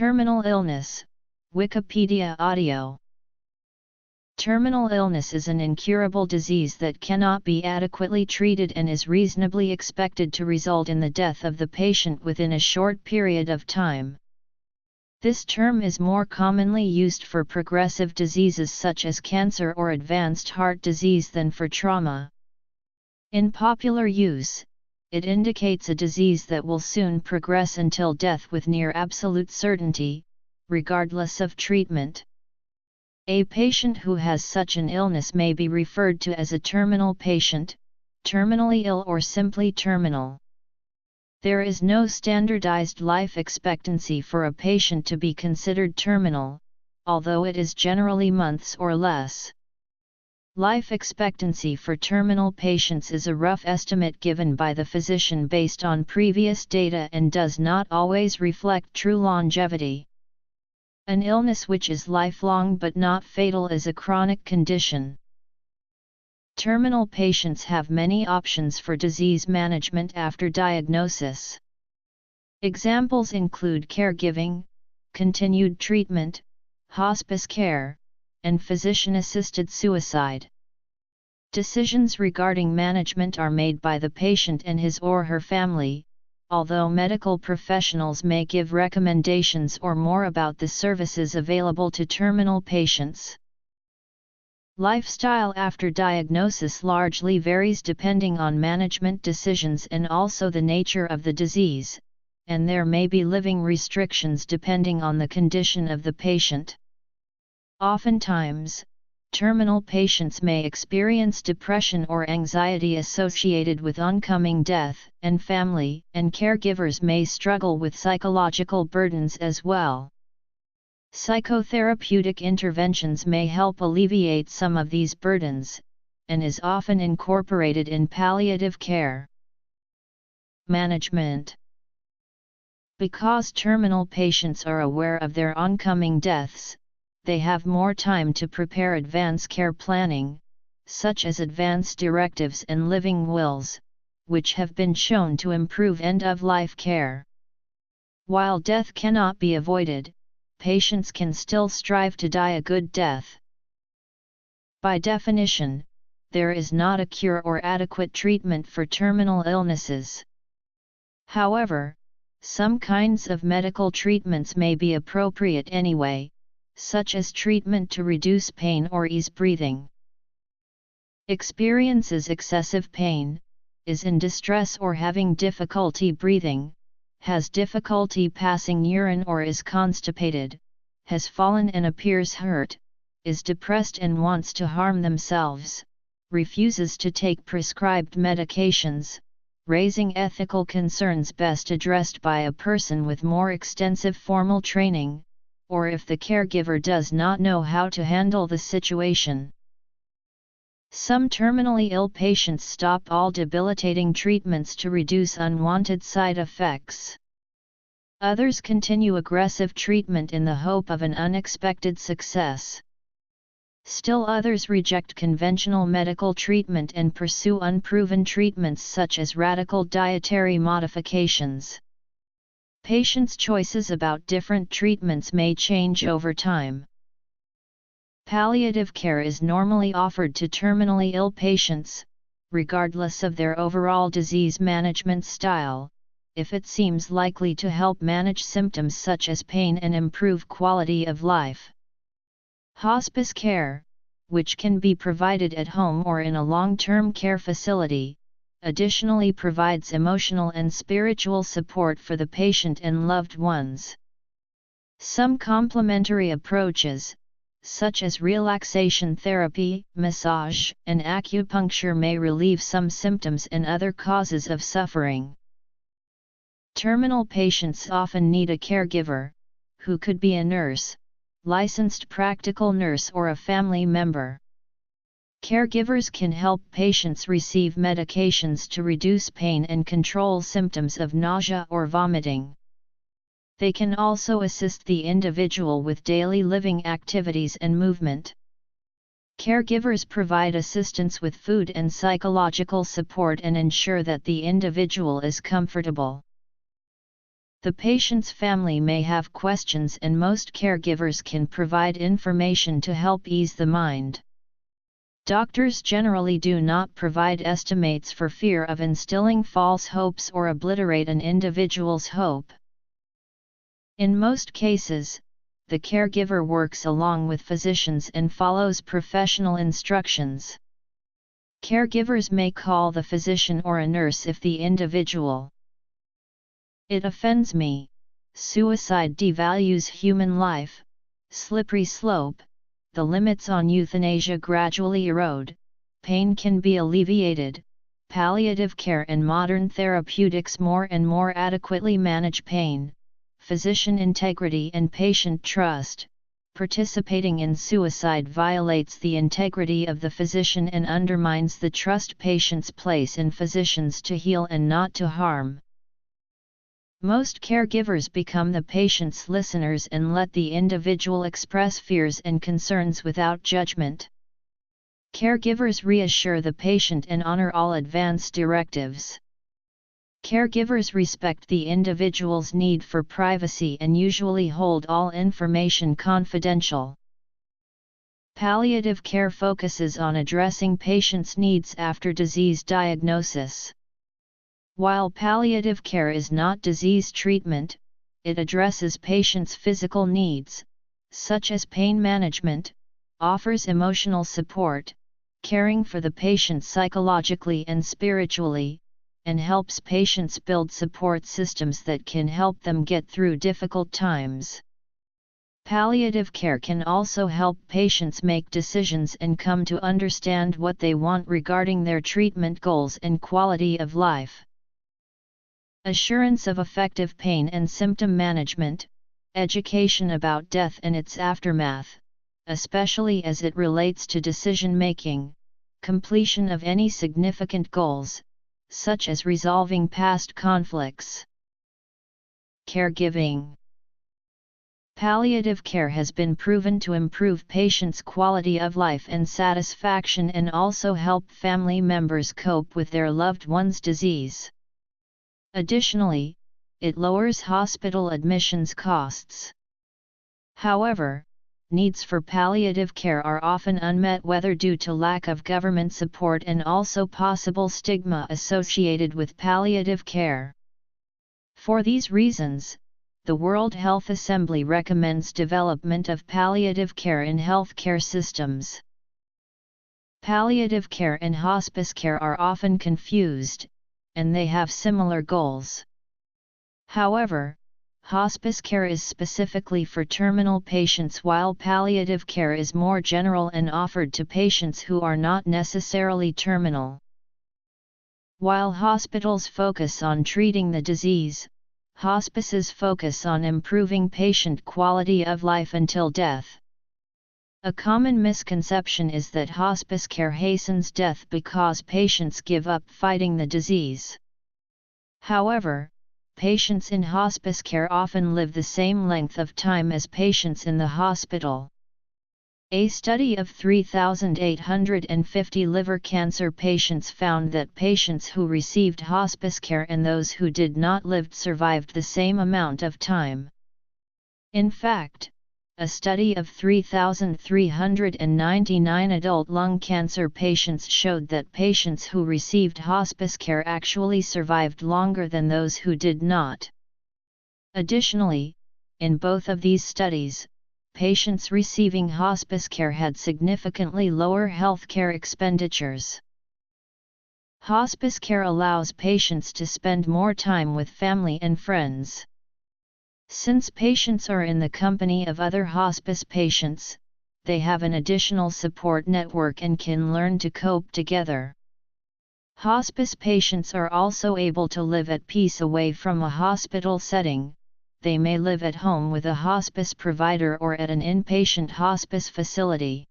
Terminal illness, Wikipedia audio. Terminal illness is an incurable disease that cannot be adequately treated and is reasonably expected to result in the death of the patient within a short period of time. This term is more commonly used for progressive diseases such as cancer or advanced heart disease than for trauma. In popular use, it indicates a disease that will soon progress until death with near absolute certainty, regardless of treatment. A patient who has such an illness may be referred to as a terminal patient, terminally ill, or simply terminal. There is no standardized life expectancy for a patient to be considered terminal, although it is generally months or less. Life expectancy for terminal patients is a rough estimate given by the physician based on previous data and does not always reflect true longevity. An illness which is lifelong but not fatal is a chronic condition. Terminal patients have many options for disease management after diagnosis. Examples include caregiving, continued treatment, hospice care, and physician-assisted suicide. Decisions regarding management are made by the patient and his or her family, although medical professionals may give recommendations or more about the services available to terminal patients. Lifestyle after diagnosis largely varies depending on management decisions and also the nature of the disease, and there may be living restrictions depending on the condition of the patient. Oftentimes, terminal patients may experience depression or anxiety associated with oncoming death, and family and caregivers may struggle with psychological burdens as well. Psychotherapeutic interventions may help alleviate some of these burdens, and is often incorporated in palliative care. Management. Because terminal patients are aware of their oncoming deaths, they have more time to prepare advance care planning, such as advance directives and living wills, which have been shown to improve end-of-life care. While death cannot be avoided, patients can still strive to die a good death. By definition, there is not a cure or adequate treatment for terminal illnesses. However, some kinds of medical treatments may be appropriate anyway, such as treatment to reduce pain or ease breathing. Experiences excessive pain, is in distress or having difficulty breathing, has difficulty passing urine or is constipated, has fallen and appears hurt, is depressed and wants to harm themselves, refuses to take prescribed medications, raising ethical concerns best addressed by a person with more extensive formal training, or if the caregiver does not know how to handle the situation. Some terminally ill patients stop all debilitating treatments to reduce unwanted side effects. Others continue aggressive treatment in the hope of an unexpected success. Still others reject conventional medical treatment and pursue unproven treatments such as radical dietary modifications. Patients' choices about different treatments may change over time. Palliative care is normally offered to terminally ill patients, regardless of their overall disease management style, if it seems likely to help manage symptoms such as pain and improve quality of life. Hospice care, which can be provided at home or in a long-term care facility, additionally provides emotional and spiritual support for the patient and loved ones. Some complementary approaches, such as relaxation therapy, massage, and acupuncture may relieve some symptoms and other causes of suffering. Terminal patients often need a caregiver, who could be a nurse, licensed practical nurse, or a family member. Caregivers can help patients receive medications to reduce pain and control symptoms of nausea or vomiting. They can also assist the individual with daily living activities and movement. Caregivers provide assistance with food and psychological support and ensure that the individual is comfortable. The patient's family may have questions, and most caregivers can provide information to help ease the mind. Doctors generally do not provide estimates for fear of instilling false hopes or obliterate an individual's hope. In most cases, the caregiver works along with physicians and follows professional instructions. Caregivers may call the physician or a nurse if the individual. It offends me. Suicide devalues human life. Slippery slope. The limits on euthanasia gradually erode. Pain can be alleviated. Palliative care and modern therapeutics more and more adequately manage pain. Physician integrity and patient trust. Participating in suicide violates the integrity of the physician and undermines the trust patients place in physicians to heal and not to harm. Most caregivers become the patient's listeners and let the individual express fears and concerns without judgment. Caregivers reassure the patient and honor all advance directives. Caregivers respect the individual's need for privacy and usually hold all information confidential. Palliative care focuses on addressing patients' needs after disease diagnosis. While palliative care is not disease treatment, it addresses patients' physical needs, such as pain management, offers emotional support, caring for the patient psychologically and spiritually, and helps patients build support systems that can help them get through difficult times. Palliative care can also help patients make decisions and come to understand what they want regarding their treatment goals and quality of life. Assurance of effective pain and symptom management, education about death and its aftermath, especially as it relates to decision-making, completion of any significant goals, such as resolving past conflicts. Caregiving. Palliative care has been proven to improve patients' quality of life and satisfaction and also help family members cope with their loved one's disease. Additionally, it lowers hospital admissions costs. However, needs for palliative care are often unmet, whether due to lack of government support and also possible stigma associated with palliative care. For these reasons, the World Health Assembly recommends development of palliative care in healthcare systems. Palliative care and hospice care are often confused, and they have similar goals. However, hospice care is specifically for terminal patients while palliative care is more general and offered to patients who are not necessarily terminal. While hospitals focus on treating the disease, hospices focus on improving patient quality of life until death. A common misconception is that hospice care hastens death because patients give up fighting the disease. However, patients in hospice care often live the same length of time as patients in the hospital. A study of 3,850 liver cancer patients found that patients who received hospice care and those who did not survived the same amount of time. In fact, a study of 3,399 adult lung cancer patients showed that patients who received hospice care actually survived longer than those who did not. Additionally, in both of these studies, patients receiving hospice care had significantly lower healthcare expenditures. Hospice care allows patients to spend more time with family and friends. Since patients are in the company of other hospice patients, they have an additional support network and can learn to cope together. Hospice patients are also able to live at peace away from a hospital setting. They may live at home with a hospice provider or at an inpatient hospice facility.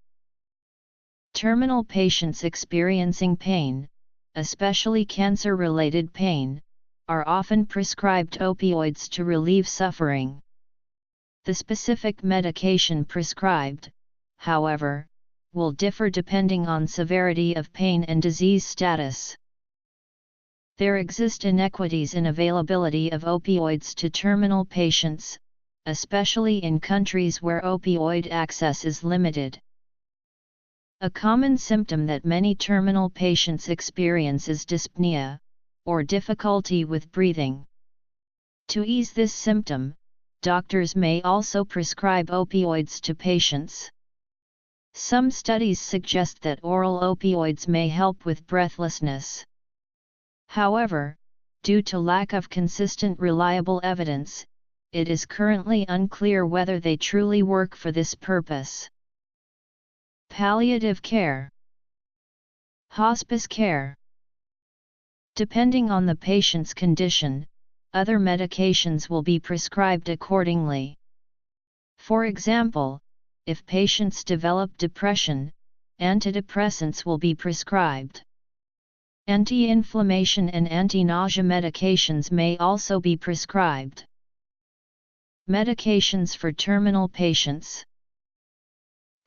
Terminal patients experiencing pain, especially cancer-related pain, are often prescribed opioids to relieve suffering. The specific medication prescribed, however, will differ depending on severity of pain and disease status. There exist inequities in availability of opioids to terminal patients, especially in countries where opioid access is limited. A common symptom that many terminal patients experience is dyspnea, or difficulty with breathing. To ease this symptom, doctors may also prescribe opioids to patients. Some studies suggest that oral opioids may help with breathlessness. However, due to lack of consistent reliable evidence, it is currently unclear whether they truly work for this purpose. Palliative care. Hospice care. Depending on the patient's condition, other medications will be prescribed accordingly. For example, if patients develop depression, antidepressants will be prescribed. Anti-inflammation and anti-nausea medications may also be prescribed. Medications for terminal patients.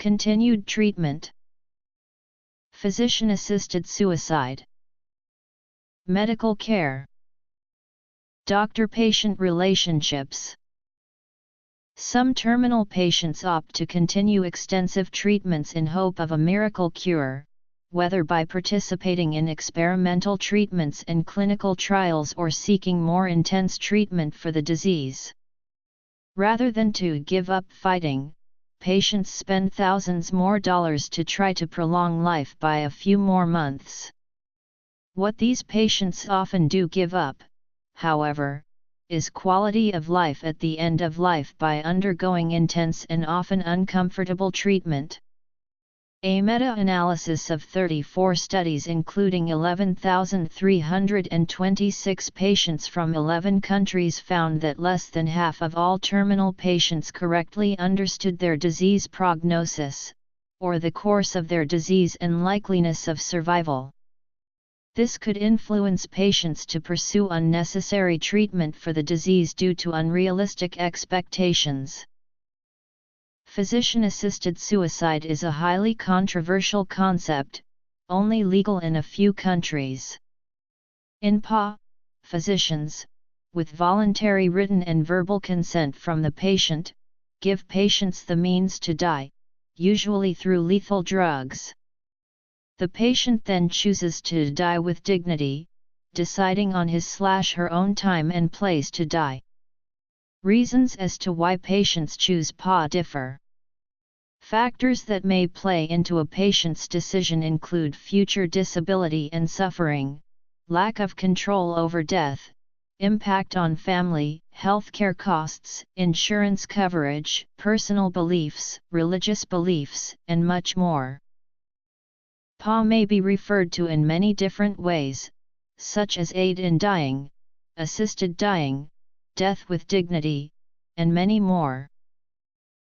Continued treatment. Physician-assisted suicide. Medical care. Doctor-patient relationships. Some terminal patients opt to continue extensive treatments in hope of a miracle cure, whether by participating in experimental treatments and clinical trials or seeking more intense treatment for the disease. Rather than to give up fighting, patients spend thousands more dollars to try to prolong life by a few more months. What these patients often do give up, however, is quality of life at the end of life by undergoing intense and often uncomfortable treatment. A meta-analysis of 34 studies including 11,326 patients from 11 countries found that less than half of all terminal patients correctly understood their disease prognosis, or the course of their disease and likeliness of survival. This could influence patients to pursue unnecessary treatment for the disease due to unrealistic expectations. Physician-assisted suicide is a highly controversial concept, only legal in a few countries. In PA, physicians, with voluntary written and verbal consent from the patient, give patients the means to die, usually through lethal drugs. The patient then chooses to die with dignity, deciding on his/her own time and place to die. Reasons as to why patients choose PA differ. Factors that may play into a patient's decision include future disability and suffering, lack of control over death, impact on family, healthcare costs, insurance coverage, personal beliefs, religious beliefs, and much more. PA may be referred to in many different ways, such as aid in dying, assisted dying, death with dignity, and many more.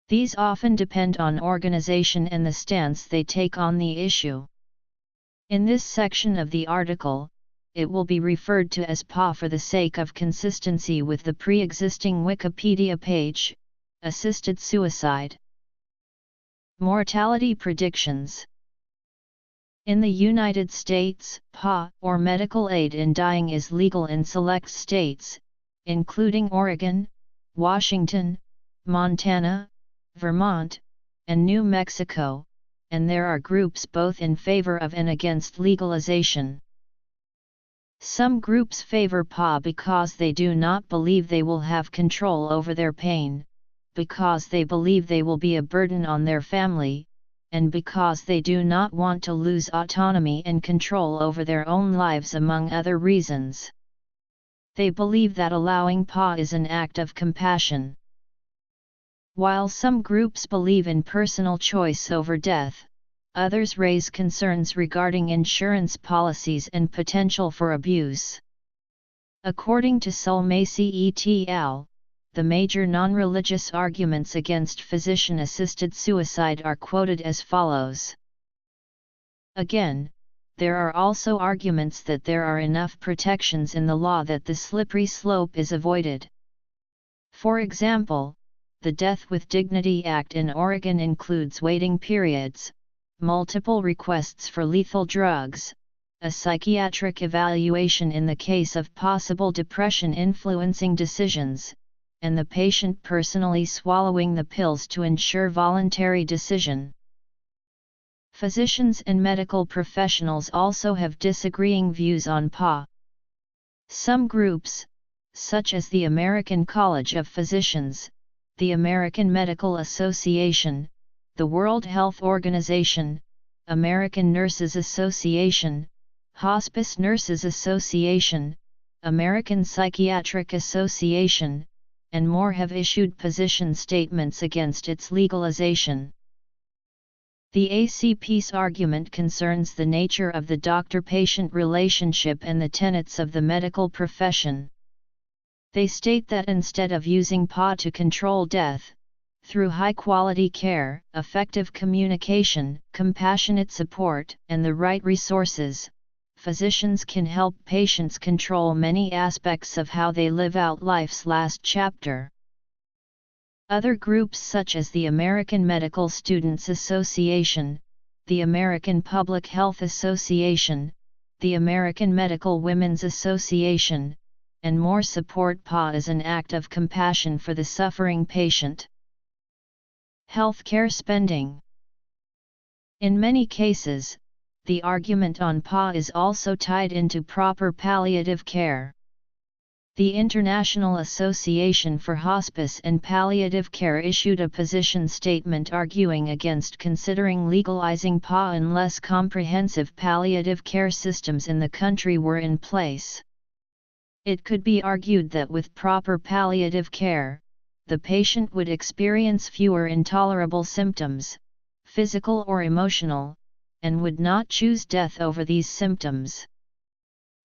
These often depend on organization and the stance they take on the issue. In this section of the article, it will be referred to as PA for the sake of consistency with the pre-existing Wikipedia page, assisted suicide. Mortality predictions. In the United States, PA, or medical aid in dying, is legal in select states, including Oregon, Washington, Montana, Vermont, and New Mexico, and there are groups both in favor of and against legalization. Some groups favor PA because they do not believe they will have control over their pain, because they believe they will be a burden on their family, and because they do not want to lose autonomy and control over their own lives, among other reasons. They believe that allowing PA is an act of compassion. While some groups believe in personal choice over death, others raise concerns regarding insurance policies and potential for abuse. According to Sulmacy et al., the major non-religious arguments against physician-assisted suicide are quoted as follows. Again, there are also arguments that there are enough protections in the law that the slippery slope is avoided. For example, the Death with Dignity Act in Oregon includes waiting periods, multiple requests for lethal drugs, a psychiatric evaluation in the case of possible depression influencing decisions, and the patient personally swallowing the pills to ensure voluntary decision. Physicians and medical professionals also have disagreeing views on PA. Some groups, such as the American College of Physicians, the American Medical Association, the World Health Organization, American Nurses Association, Hospice Nurses Association, American Psychiatric Association, and more have issued position statements against its legalization. The ACP's argument concerns the nature of the doctor-patient relationship and the tenets of the medical profession. They state that instead of using PA to control death, through high-quality care, effective communication, compassionate support, and the right resources, physicians can help patients control many aspects of how they live out life's last chapter. Other groups such as the American Medical Students Association, the American Public Health Association, the American Medical Women's Association, and more support PA as an act of compassion for the suffering patient. Healthcare spending. In many cases, the argument on PA is also tied into proper palliative care. The International Association for Hospice and Palliative Care issued a position statement arguing against considering legalizing PA unless comprehensive palliative care systems in the country were in place. It could be argued that with proper palliative care, the patient would experience fewer intolerable symptoms, physical or emotional, and would not choose death over these symptoms.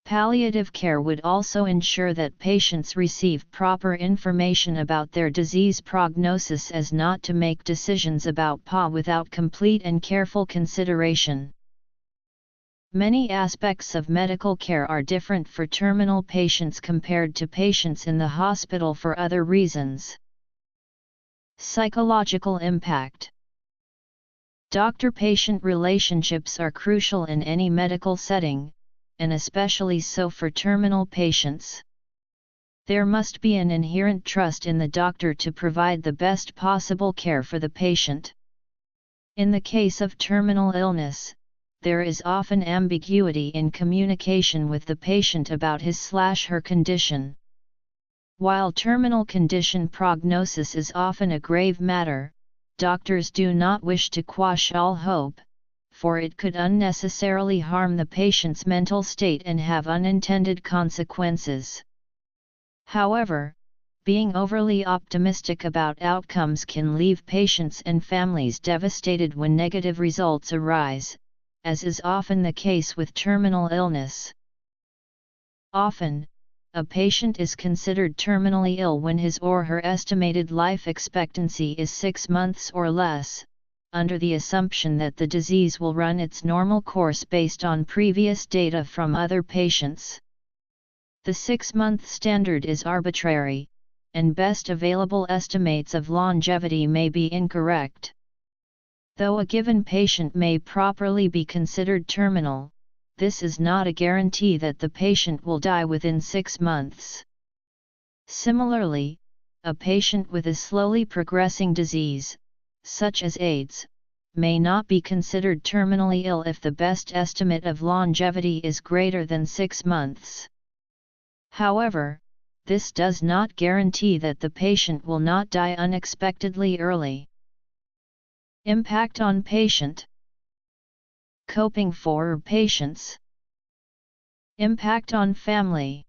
Palliative care would also ensure that patients receive proper information about their disease prognosis as not to make decisions about PA without complete and careful consideration. Many aspects of medical care are different for terminal patients compared to patients in the hospital for other reasons. Psychological impact. Doctor-patient relationships are crucial in any medical setting, and especially so for terminal patients. There must be an inherent trust in the doctor to provide the best possible care for the patient. In the case of terminal illness, there is often ambiguity in communication with the patient about his/her condition. While terminal condition prognosis is often a grave matter, doctors do not wish to quash all hope, for it could unnecessarily harm the patient's mental state and have unintended consequences. However, being overly optimistic about outcomes can leave patients and families devastated when negative results arise, as is often the case with terminal illness. Often, a patient is considered terminally ill when his or her estimated life expectancy is 6 months or less, under the assumption that the disease will run its normal course based on previous data from other patients. The 6-month standard is arbitrary, and best available estimates of longevity may be incorrect. Though a given patient may properly be considered terminal, this is not a guarantee that the patient will die within 6 months. Similarly, a patient with a slowly progressing disease, such as AIDS, may not be considered terminally ill if the best estimate of longevity is greater than 6 months. However, this does not guarantee that the patient will not die unexpectedly early. Impact on patient. Coping for patients. Impact on family.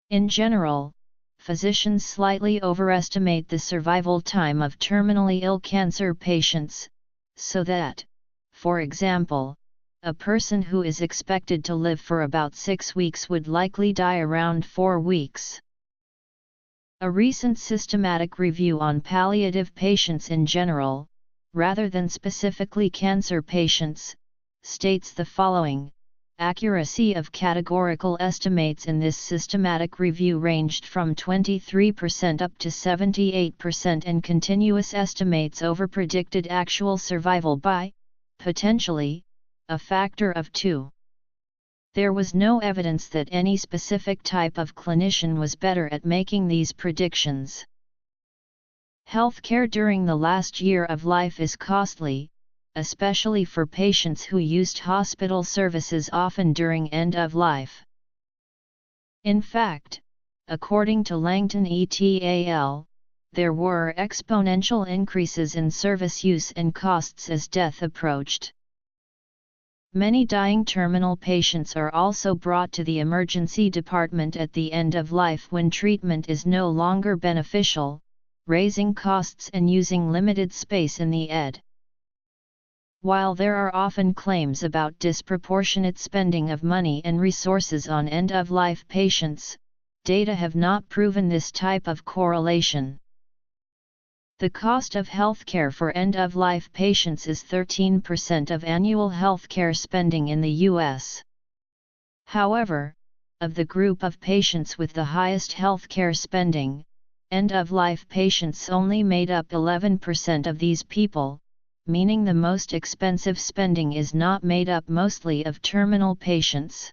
In general, physicians slightly overestimate the survival time of terminally ill cancer patients, so that, for example, a person who is expected to live for about 6 weeks would likely die around 4 weeks. A recent systematic review on palliative patients in general, rather than specifically cancer patients, states the following: accuracy of categorical estimates in this systematic review ranged from 23% up to 78%, and continuous estimates over predicted actual survival by, potentially, a factor of 2. There was no evidence that any specific type of clinician was better at making these predictions. Healthcare during the last year of life is costly, especially for patients who used hospital services often during end of life. In fact, according to Langton et al., there were exponential increases in service use and costs as death approached. Many dying terminal patients are also brought to the emergency department at the end of life when treatment is no longer beneficial, raising costs and using limited space in the ED. While there are often claims about disproportionate spending of money and resources on end-of-life patients, data have not proven this type of correlation. The cost of healthcare for end-of-life patients is 13% of annual healthcare spending in the U.S. However, of the group of patients with the highest healthcare spending, end-of-life patients only made up 11% of these people, meaning the most expensive spending is not made up mostly of terminal patients.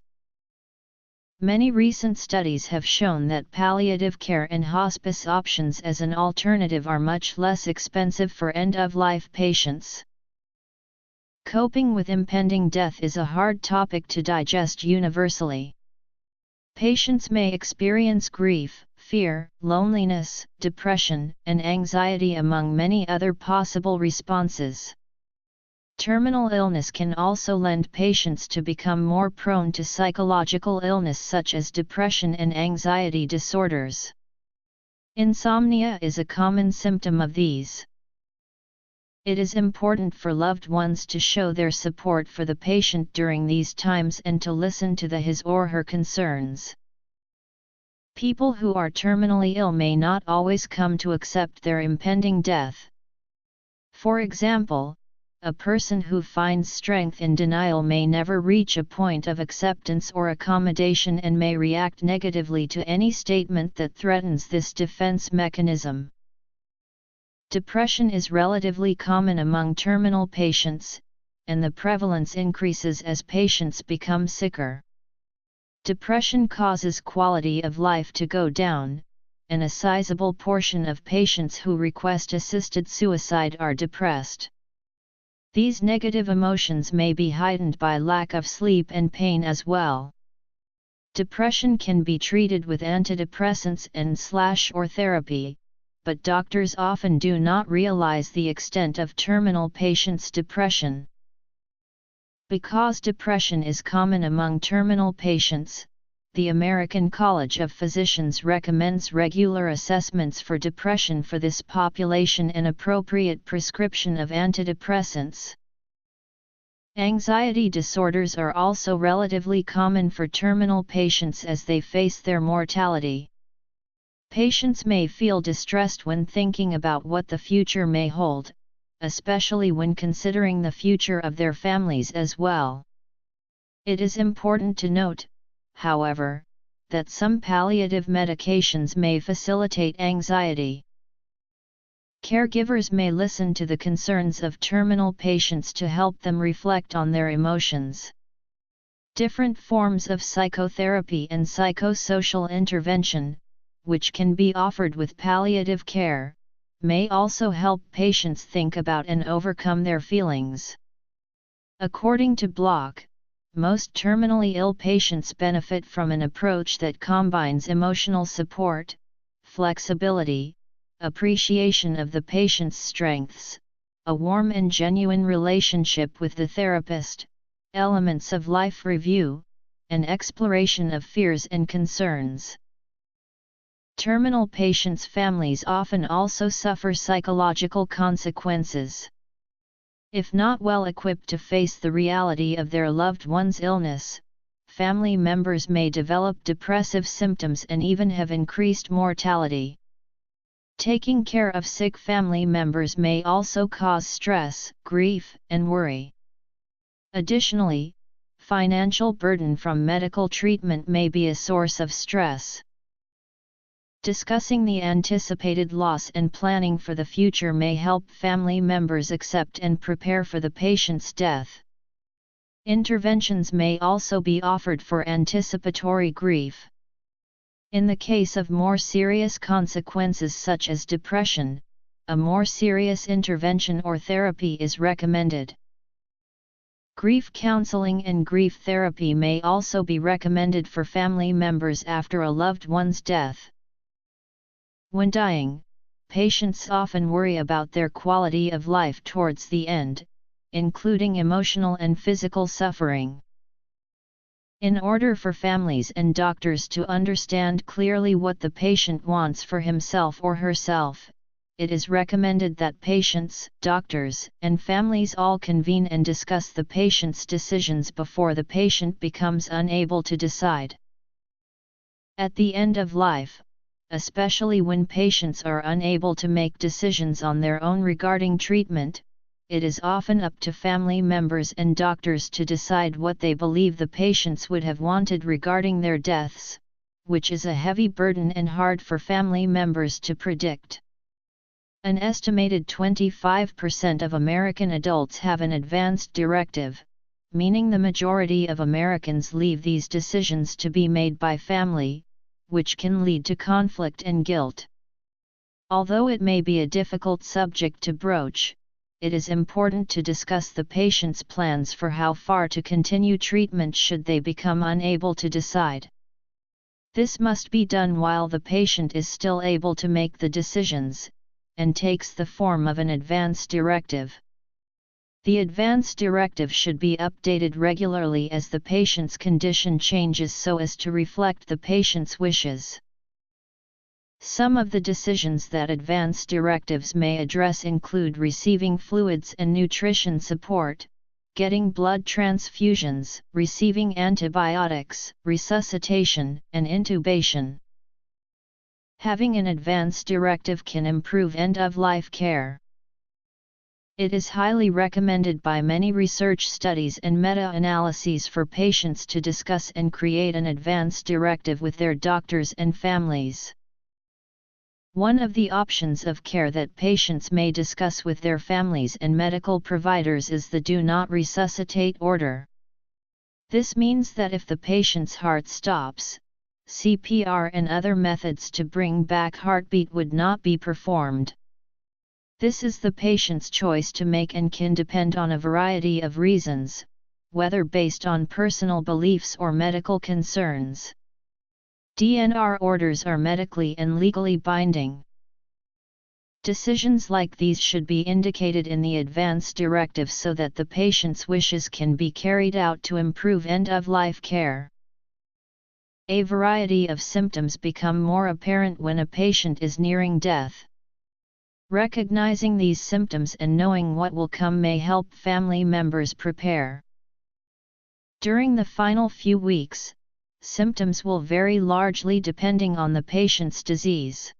Many recent studies have shown that palliative care and hospice options as an alternative are much less expensive for end-of-life patients. Coping with impending death is a hard topic to digest universally. Patients may experience grief, fear, loneliness, depression, and anxiety among many other possible responses. Terminal illness can also lend patients to become more prone to psychological illness such as depression and anxiety disorders. Insomnia is a common symptom of these. It is important for loved ones to show their support for the patient during these times and to listen to his or her concerns. People who are terminally ill may not always come to accept their impending death. For example, a person who finds strength in denial may never reach a point of acceptance or accommodation and may react negatively to any statement that threatens this defense mechanism. Depression is relatively common among terminal patients, and the prevalence increases as patients become sicker. Depression causes quality of life to go down, and a sizable portion of patients who request assisted suicide are depressed. These negative emotions may be heightened by lack of sleep and pain as well. Depression can be treated with antidepressants and/or therapy, but doctors often do not realize the extent of terminal patients' depression. Because depression is common among terminal patients, the American College of Physicians recommends regular assessments for depression for this population and appropriate prescription of antidepressants. Anxiety disorders are also relatively common for terminal patients as they face their mortality. Patients may feel distressed when thinking about what the future may hold, especially when considering the future of their families as well. It is important to note, however, that some palliative medications may facilitate anxiety. Caregivers may listen to the concerns of terminal patients to help them reflect on their emotions. Different forms of psychotherapy and psychosocial intervention, which can be offered with palliative care, may also help patients think about and overcome their feelings. According to Block, most terminally ill patients benefit from an approach that combines emotional support, flexibility, appreciation of the patient's strengths, a warm and genuine relationship with the therapist, elements of life review, and exploration of fears and concerns. Terminal patients' families often also suffer psychological consequences. If not well equipped to face the reality of their loved one's illness, family members may develop depressive symptoms and even have increased mortality. Taking care of sick family members may also cause stress, grief, and worry. Additionally, financial burden from medical treatment may be a source of stress. Discussing the anticipated loss and planning for the future may help family members accept and prepare for the patient's death. Interventions may also be offered for anticipatory grief. In the case of more serious consequences such as depression, a more serious intervention or therapy is recommended. Grief counseling and grief therapy may also be recommended for family members after a loved one's death. When dying, patients often worry about their quality of life towards the end, including emotional and physical suffering. In order for families and doctors to understand clearly what the patient wants for himself or herself, it is recommended that patients, doctors, and families all convene and discuss the patient's decisions before the patient becomes unable to decide. At the end of life, especially when patients are unable to make decisions on their own regarding treatment, it is often up to family members and doctors to decide what they believe the patients would have wanted regarding their deaths, which is a heavy burden and hard for family members to predict. An estimated 25% of American adults have an advanced directive, meaning the majority of Americans leave these decisions to be made by family, which can lead to conflict and guilt. Although it may be a difficult subject to broach, it is important to discuss the patient's plans for how far to continue treatment should they become unable to decide. This must be done while the patient is still able to make the decisions, and takes the form of an advance directive. The advance directive should be updated regularly as the patient's condition changes so as to reflect the patient's wishes. Some of the decisions that advance directives may address include receiving fluids and nutrition support, getting blood transfusions, receiving antibiotics, resuscitation, and intubation. Having an advance directive can improve end-of-life care. It is highly recommended by many research studies and meta-analyses for patients to discuss and create an advance directive with their doctors and families. One of the options of care that patients may discuss with their families and medical providers is the Do Not Resuscitate order. This means that if the patient's heart stops, CPR and other methods to bring back heartbeat would not be performed. This is the patient's choice to make and can depend on a variety of reasons, whether based on personal beliefs or medical concerns. DNR orders are medically and legally binding. Decisions like these should be indicated in the advance directive so that the patient's wishes can be carried out to improve end-of-life care. A variety of symptoms become more apparent when a patient is nearing death. Recognizing these symptoms and knowing what will come may help family members prepare. During the final few weeks, symptoms will vary largely depending on the patient's disease.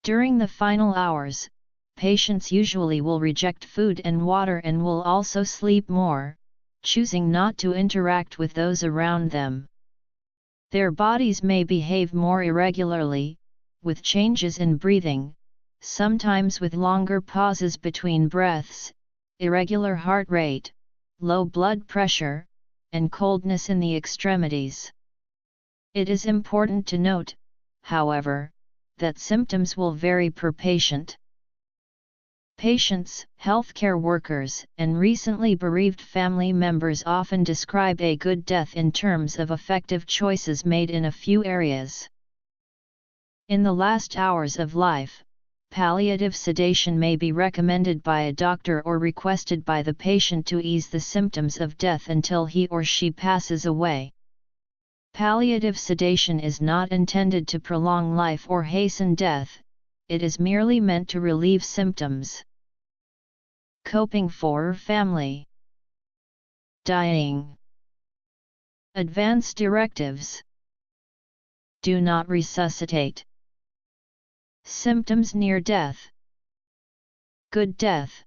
During the final hours, patients usually will reject food and water and will also sleep more, choosing not to interact with those around them. Their bodies may behave more irregularly, with changes in breathing, sometimes with longer pauses between breaths, irregular heart rate, low blood pressure, and coldness in the extremities. It is important to note, however, that symptoms will vary per patient. Patients, healthcare workers, and recently bereaved family members often describe a good death in terms of effective choices made in a few areas. In the last hours of life, palliative sedation may be recommended by a doctor or requested by the patient to ease the symptoms of death until he or she passes away. Palliative sedation is not intended to prolong life or hasten death, it is merely meant to relieve symptoms. Coping for family. Dying. Advance directives. Do not resuscitate. Symptoms near death. Good death.